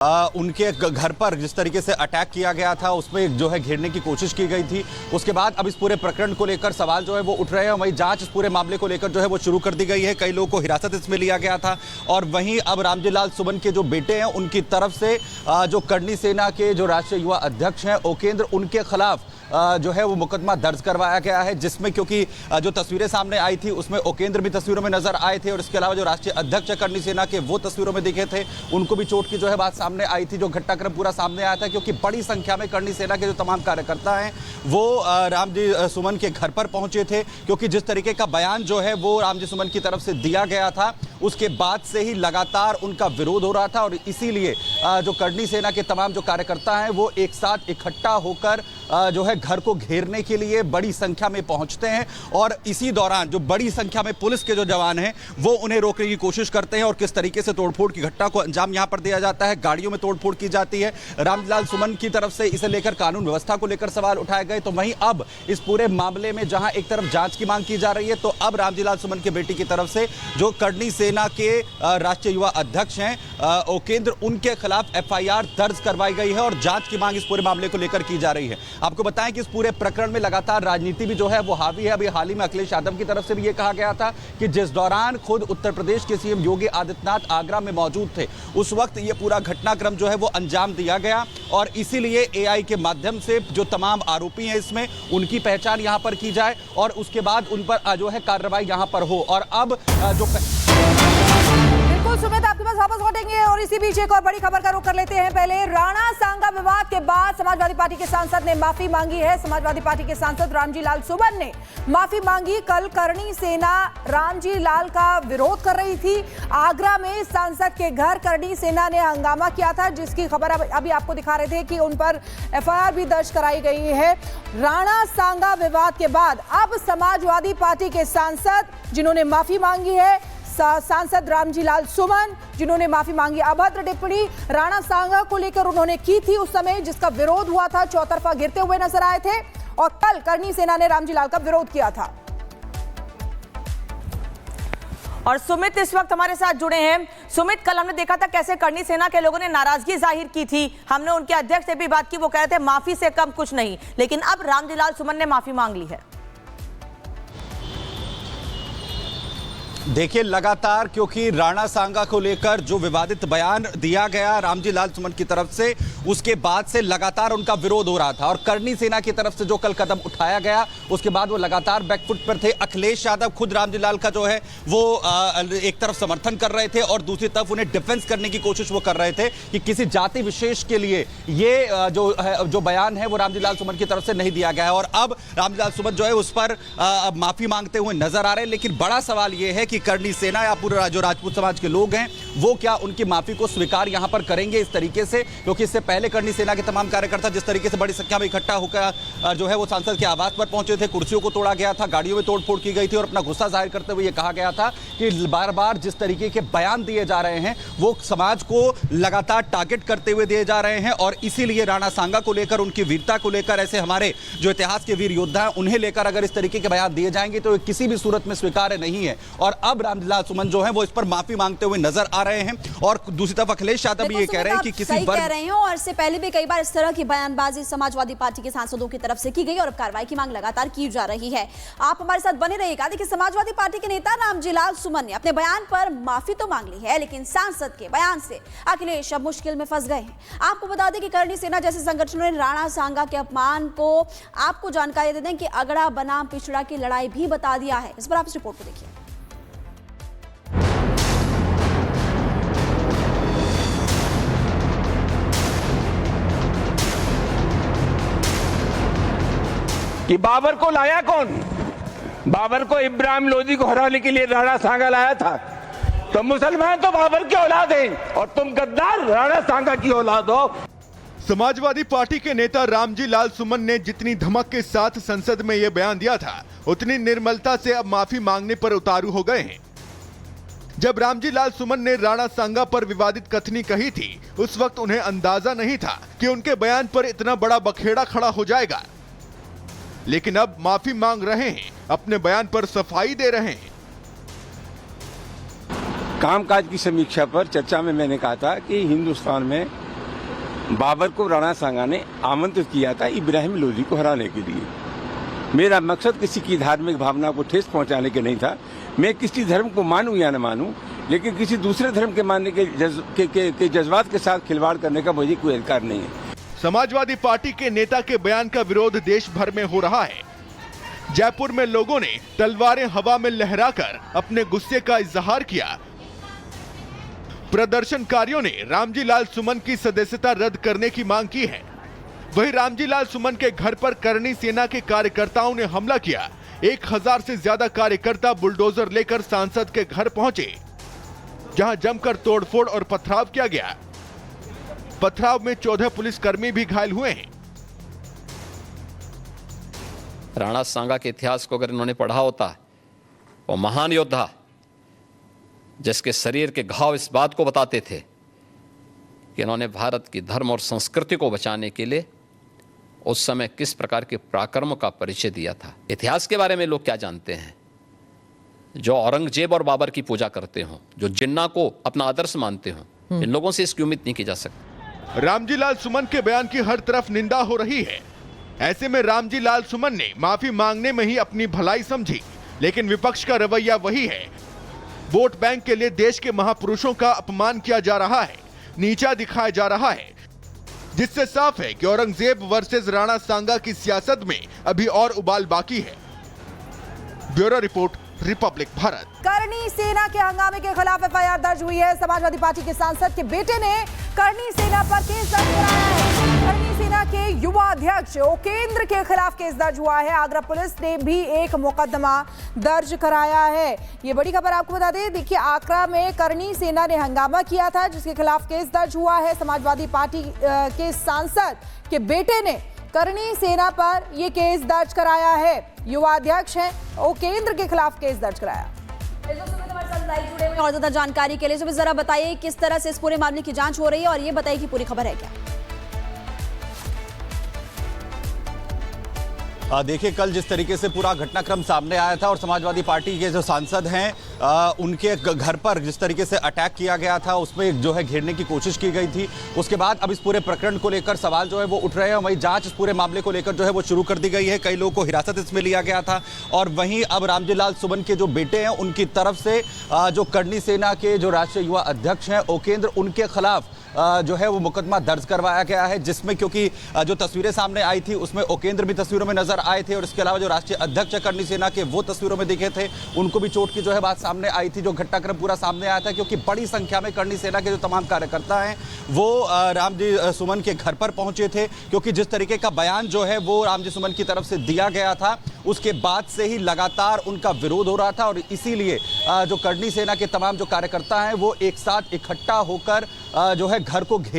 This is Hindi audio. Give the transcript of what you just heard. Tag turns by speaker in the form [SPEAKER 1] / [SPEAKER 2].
[SPEAKER 1] उनके घर पर जिस तरीके से अटैक किया गया था उसमें जो है घेरने की कोशिश की गई थी। उसके बाद अब इस पूरे प्रकरण को लेकर सवाल जो है वो उठ रहे हैं। वहीं जांच इस पूरे मामले को लेकर जो है वो शुरू कर दी गई है। कई लोगों को हिरासत इसमें लिया गया था और वहीं अब रामजी लाल सुमन के जो बेटे हैं उनकी तरफ से जो करनी सेना के जो राष्ट्रीय युवा अध्यक्ष हैं ओकेंद्र, उनके खिलाफ जो है वो मुकदमा दर्ज करवाया गया है, जिसमें क्योंकि जो तस्वीरें सामने आई थी उसमें ओकेंद्र भी तस्वीरों में नजर आए थे और इसके अलावा जो राष्ट्रीय अध्यक्ष करनी सेना के वो तस्वीरों में दिखे थे, उनको भी चोट की जो है बात सामने आई थी। जो घटनाक्रम पूरा सामने आया था क्योंकि बड़ी संख्या में करनी सेना के जो तमाम कार्यकर्ता हैं वो रामजी सुमन के घर पर पहुंचे थे, क्योंकि जिस तरीके का बयान जो है वो रामजी सुमन की तरफ से दिया गया था उसके बाद से ही लगातार उनका विरोध हो रहा था और इसीलिए जो करनी सेना के तमाम जो कार्यकर्ता हैं वो एक साथ इकट्ठा होकर जो है घर को घेरने के लिए बड़ी संख्या में पहुंचते हैं और इसी दौरान जो बड़ी संख्या में पुलिस के जो जवान हैं वो उन्हें रोकने की कोशिश करते हैं और किस तरीके से तोड़फोड़ की घटना को अंजाम यहां पर दिया जाता है। गाड़ियों में तोड़फोड़ की जाती है। रामलाल सुमन की तरफ से इसे लेकर कानून व्यवस्था को लेकर सवाल उठाए गए। तो वहीं अब इस पूरे मामले में जहां एक तरफ जांच की मांग की जा रही है तो अब रामजी लाल सुमन के बेटी की तरफ से जो करनी सेना के राष्ट्रीय युवा अध्यक्ष हैं ओकेंद्र, उनके खिलाफ एफआईआर दर्ज करवाई गई है और जांच की मांग इस पूरे मामले को लेकर की जा रही है। आपको बताएं कि इस पूरे प्रकरण में लगातार राजनीति भी जो है वो हावी है। अभी हाल ही में अखिलेश यादव की तरफ से भी ये कहा गया था कि जिस दौरान खुद उत्तर प्रदेश के सीएम योगी आदित्यनाथ आगरा में मौजूद थे उस वक्त ये पूरा घटनाक्रम जो है वो अंजाम दिया गया और इसीलिए एआई के माध्यम से जो तमाम आरोपी हैं इसमें उनकी पहचान यहां पर की जाए और उसके बाद उन पर जो है कार्रवाई यहां पर हो। और अब जो
[SPEAKER 2] बिल्कुल सुमित, आपके पास वापस लौटेंगे और इसी बीच एक और बड़ी खबर का रुख कर लेते हैं। पहले राणा सांगा विवाद के बाद समाजवादी पार्टी के सांसद ने माफी मांगी है। समाजवादी पार्टी के सांसद रामजी लाल सुमन ने माफी मांगी। कल करनी सेना रामजी लाल का विरोध कर रही थी। आगरा में सांसद के घर करनी सेना ने हंगामा किया था, जिसकी खबर अभी आपको दिखा रहे थे कि उन पर एफआईआर भी दर्ज कराई गई है। राणा सांगा विवाद के बाद अब समाजवादी पार्टी के सांसद जिन्होंने माफी मांगी है, सांसद रामजी लाल सुमन जिन्होंने माफी मांगी। अभद्र टिप्पणी राणा सांगा को लेकर उन्होंने की थी उस समय जिसका विरोध हुआ था, चौतरफा गिरते हुए नजर आए थे और कल करनी सेना ने रामजी लाल का विरोध किया था। और सुमित इस वक्त हमारे साथ जुड़े हैं। सुमित, कल हमने देखा था कैसे करनी सेना के लोगों ने नाराजगी जाहिर की थी। हमने उनके अध्यक्ष से भी बात की, वो कह रहे थे माफी से कम कुछ नहीं, लेकिन अब रामजी लाल सुमन ने माफी मांग ली है।
[SPEAKER 1] देखिए, लगातार क्योंकि राणा सांगा को लेकर जो विवादित बयान दिया गया रामजी लाल सुमन की तरफ से, उसके बाद से लगातार उनका विरोध हो रहा था और करनी सेना की तरफ से जो कल कदम उठाया गया उसके बाद वो लगातार बैकफुट पर थे। अखिलेश यादव खुद रामजी लाल का जो है वो एक तरफ समर्थन कर रहे थे और दूसरी तरफ उन्हें डिफेंस करने की कोशिश वो कर रहे थे कि किसी जाति विशेष के लिए ये जो बयान है वो रामजी लाल सुमन की तरफ से नहीं दिया गया है। और अब रामजी लाल सुमन जो है उस पर माफी मांगते हुए नजर आ रहे हैं। लेकिन बड़ा सवाल ये है कि करनी सेना या पूरा जो राजपूत समाज के लोग हैं वो क्या उनकी माफी को स्वीकार यहां पर करेंगे इस तरीके से, क्योंकि इससे पहले करनी सेना के तमाम कार्यकर्ता जिस तरीके से बड़ी संख्या में इकट्ठा होकर जो है वो सांसद के आवास पर पहुंचे थे, कुर्सियों को तोड़ा गया था, गाड़ियों में तोड़फोड़ की गई थी और अपना गुस्सा जाहिर करते हुए ये कहा गया था कि बार बार जिस तरीके के बयान दिए जा रहे हैं वो समाज को लगातार टारगेट करते हुए दिए जा रहे हैं और इसीलिए राणा सांगा को लेकर, उनकी वीरता को लेकर, ऐसे हमारे जो इतिहास के वीर योद्धा हैं उन्हें लेकर अगर इस तरीके के बयान दिए जाएंगे तो किसी भी सूरत में स्वीकार्य नहीं है। और अब रामजी लाल सुमन जो है वो इस पर माफी मांगते हुए नजर आ रहे हैं और दूसरी तरफ अखिलेश यादव भी ये कह रहे हैं कि किसी
[SPEAKER 3] कह रहे हैं और इससे पहले भी कई बार इस तरह की बयानबाजी समाजवादी पार्टी के सांसदों की तरफ से की गई और अब कार्रवाई की मांग लगातार की जा रही है। आप हमारे साथ बने रहिएगा। देखिए, समाजवादी पार्टी के नेता रामजी लाल सुमन ने अपने बयान पर माफी तो मांग ली है, लेकिन सांसद के बयान से अखिलेश अब मुश्किल में फंस गए हैं। आपको बता दें कि करनी सेना जैसे संगठनों ने राणा सांगा के अपमान को आपको जानकारी दे दें कि अगड़ा बनाम पिछड़ा की लड़ाई भी बता दिया है। इस पर आप इस रिपोर्ट को देखिए।
[SPEAKER 4] कि बाबर को लाया कौन? बाबर को इब्राहिम लोदी को हराने के लिए राणा सांगा लाया था। तो मुसलमान तो बाबर की औलाद हैं और तुम गद्दार राणा सांगा की औलाद हो।
[SPEAKER 5] समाजवादी पार्टी के नेता रामजी लाल सुमन ने जितनी धमक के साथ संसद में यह बयान दिया था उतनी निर्मलता से अब माफी मांगने पर उतारू हो गए हैं। जब रामजी लाल सुमन ने राणा सांगा पर विवादित कथनी कही थी उस वक्त उन्हें अंदाजा नहीं था कि उनके बयान पर इतना बड़ा बखेड़ा खड़ा हो जाएगा, लेकिन अब माफी मांग रहे हैं, अपने बयान पर सफाई दे रहे हैं।
[SPEAKER 4] कामकाज की समीक्षा पर चर्चा में मैंने कहा था कि हिंदुस्तान में बाबर को राणा सांगा ने आमंत्रित किया था इब्राहिम लोदी को हराने के लिए। मेरा मकसद किसी की धार्मिक भावना को ठेस पहुंचाने के नहीं था। मैं किसी धर्म को मानूं या न मानूं, लेकिन किसी दूसरे धर्म के मानने के जज्बात के साथ खिलवाड़ करने का मुझे कोई अधिकार नहीं है।
[SPEAKER 5] समाजवादी पार्टी के नेता के बयान का विरोध देश भर में हो रहा है। जयपुर में लोगों ने तलवारें हवा में लहराकर अपने गुस्से का इजहार किया। प्रदर्शनकारियों ने रामजी लाल सुमन की सदस्यता रद्द करने की मांग की है। वहीं रामजी लाल सुमन के घर पर करनी सेना के कार्यकर्ताओं ने हमला किया। 1000 से ज्यादा कार्यकर्ता बुलडोजर लेकर सांसद के घर पहुंचे, जहां जमकर तोड़फोड़ और पथराव किया गया। पथराव में 14 पुलिसकर्मी भी घायल हुए हैं।
[SPEAKER 6] राणा सांगा के इतिहास को अगर इन्होंने पढ़ा होता, वो महान योद्धा जिसके शरीर के घाव इस बात को बताते थे कि इन्होंने भारत की धर्म और संस्कृति को बचाने के लिए उस समय किस प्रकार के पराक्रम का परिचय दिया था। इतिहास के बारे में लोग क्या जानते हैं? जो औरंगजेब और बाबर की पूजा करते हों, जो जिन्ना को अपना आदर्श मानते हों, इन लोगों से इसकी उम्मीद नहीं की जा सकती।
[SPEAKER 5] रामजी लाल सुमन के बयान की हर तरफ निंदा हो रही है। ऐसे में रामजी लाल सुमन ने माफी मांगने में ही अपनी भलाई समझी, लेकिन विपक्ष का रवैया वही है। वोट बैंक के लिए देश के महापुरुषों का अपमान किया जा रहा है, नीचा दिखाया जा रहा है, जिससे साफ है कि औरंगजेब वर्सेस राणा सांगा की सियासत में अभी और उबाल बाकी है। Bureau report, Republic Bharat.
[SPEAKER 2] करनी सेना के हंगामे के खिलाफ एफआईआर दर्ज हुई है। समाजवादी पार्टी के सांसद के बेटे ने करनी सेना पर केस दर्ज कराया है। करनी सेना के युवा अध्यक्ष उपेंद्र के खिलाफ केस दर्ज हुआ है। आगरा पुलिस ने भी एक मुकदमा दर्ज कराया है। ये बड़ी खबर आपको बता दें। देखिए, आगरा में करनी सेना ने हंगामा किया था, जिसके खिलाफ केस दर्ज हुआ है। समाजवादी पार्टी के सांसद के बेटे ने करनी सेना पर यह केस दर्ज कराया है। युवा अध्यक्ष हैं उपेंद्र के खिलाफ केस दर्ज कराया।
[SPEAKER 3] और ज्यादा जानकारी के लिए सुबह जरा बताइए किस तरह से इस पूरे मामले की जांच हो रही है, और ये बताइए कि पूरी खबर है क्या।
[SPEAKER 1] देखिए, कल जिस तरीके से पूरा घटनाक्रम सामने आया था और समाजवादी पार्टी के जो सांसद हैं उनके घर पर जिस तरीके से अटैक किया गया था, उसमें जो है घेरने की कोशिश की गई थी। उसके बाद अब इस पूरे प्रकरण को लेकर सवाल जो है वो उठ रहे हैं। वहीं जांच इस पूरे मामले को लेकर जो है वो शुरू कर दी गई है। कई लोगों को हिरासत इसमें लिया गया था, और वहीं अब रामजी लाल सुमन के जो बेटे हैं उनकी तरफ से जो करनी सेना के जो राष्ट्रीय युवा अध्यक्ष हैं उपेंद्र, उनके खिलाफ जो है वो मुकदमा दर्ज करवाया गया है, जिसमें क्योंकि जो तस्वीरें सामने आई थी उसमें उपेंद्र भी तस्वीरों में नजर आए थे, और इसके अलावा जो राष्ट्रीय अध्यक्ष करनी सेना के वो तस्वीरों में दिखे थे, उनको भी चोट की जो है बात सामने आई थी। जो घटनाक्रम पूरा सामने आया था, क्योंकि बड़ी संख्या में करनी सेना के जो तमाम कार्यकर्ता हैं वो रामजी सुमन के घर पर पहुंचे थे, क्योंकि जिस तरीके का बयान जो है वो रामजी सुमन की तरफ से दिया गया था, उसके बाद से ही लगातार उनका विरोध हो रहा था, और इसीलिए जो करनी सेना के तमाम जो कार्यकर्ता हैं वो एक साथ इकट्ठा होकर जो है घर को घेर